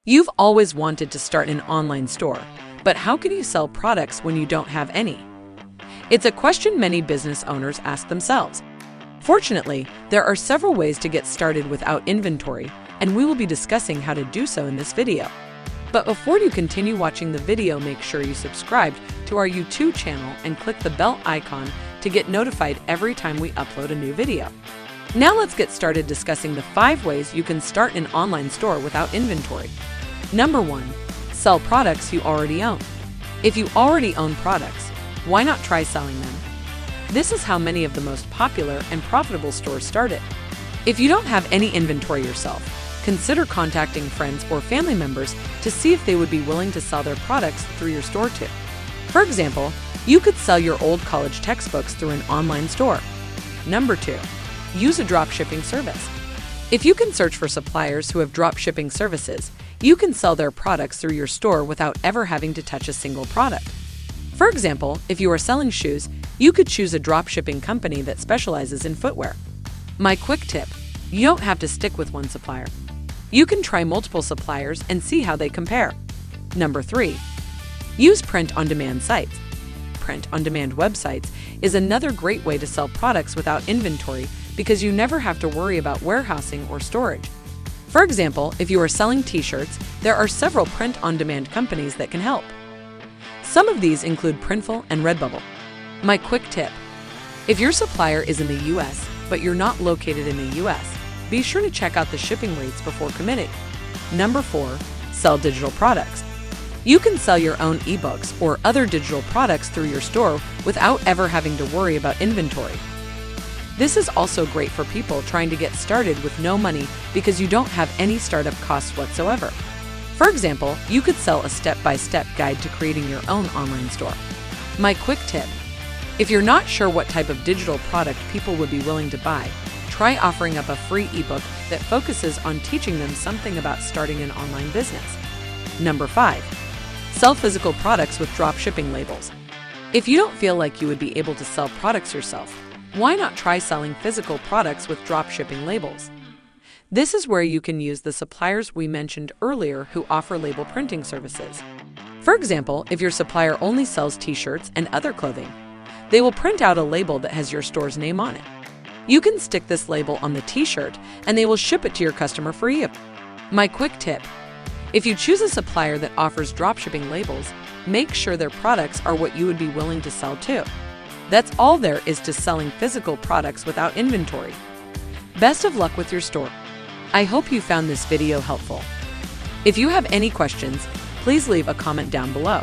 You've always wanted to start an online store, but how can you sell products when you don't have any? It's a question many business owners ask themselves. Fortunately, there are several ways to get started without inventory, and we will be discussing how to do so in this video. But before you continue watching the video, make sure you subscribe to our YouTube channel and click the bell icon to get notified every time we upload a new video. Now let's get started discussing the 5 ways you can start an online store without inventory. Number 1. Sell products you already own. If you already own products, why not try selling them? This is how many of the most popular and profitable stores started. If you don't have any inventory yourself, consider contacting friends or family members to see if they would be willing to sell their products through your store too. For example, you could sell your old college textbooks through an online store. Number 2. Use a dropshipping service. If you can search for suppliers who have dropshipping services, you can sell their products through your store without ever having to touch a single product. For example, if you are selling shoes, you could choose a dropshipping company that specializes in footwear. My quick tip: you don't have to stick with one supplier. You can try multiple suppliers and see how they compare. Number 3. Use print-on-demand sites. Print-on-demand websites is another great way to sell products without inventory because you never have to worry about warehousing or storage. For example, if you are selling t-shirts, there are several print-on-demand companies that can help. Some of these include Printful and Redbubble. My quick tip: if your supplier is in the US, but you're not located in the US, be sure to check out the shipping rates before committing. Number 4. Sell digital products. You can sell your own ebooks or other digital products through your store without ever having to worry about inventory. This is also great for people trying to get started with no money because you don't have any startup costs whatsoever. For example, you could sell a step-by-step guide to creating your own online store. My quick tip: if you're not sure what type of digital product people would be willing to buy, try offering up a free ebook that focuses on teaching them something about starting an online business. Number 5. Sell physical products with dropshipping labels. If you don't feel like you would be able to sell products yourself, why not try selling physical products with dropshipping labels? This is where you can use the suppliers we mentioned earlier who offer label printing services. For example, if your supplier only sells t-shirts and other clothing, they will print out a label that has your store's name on it. You can stick this label on the t-shirt and they will ship it to your customer for you. My quick tip: if you choose a supplier that offers dropshipping labels, make sure their products are what you would be willing to sell too. That's all there is to selling physical products without inventory. Best of luck with your store. I hope you found this video helpful. If you have any questions, please leave a comment down below.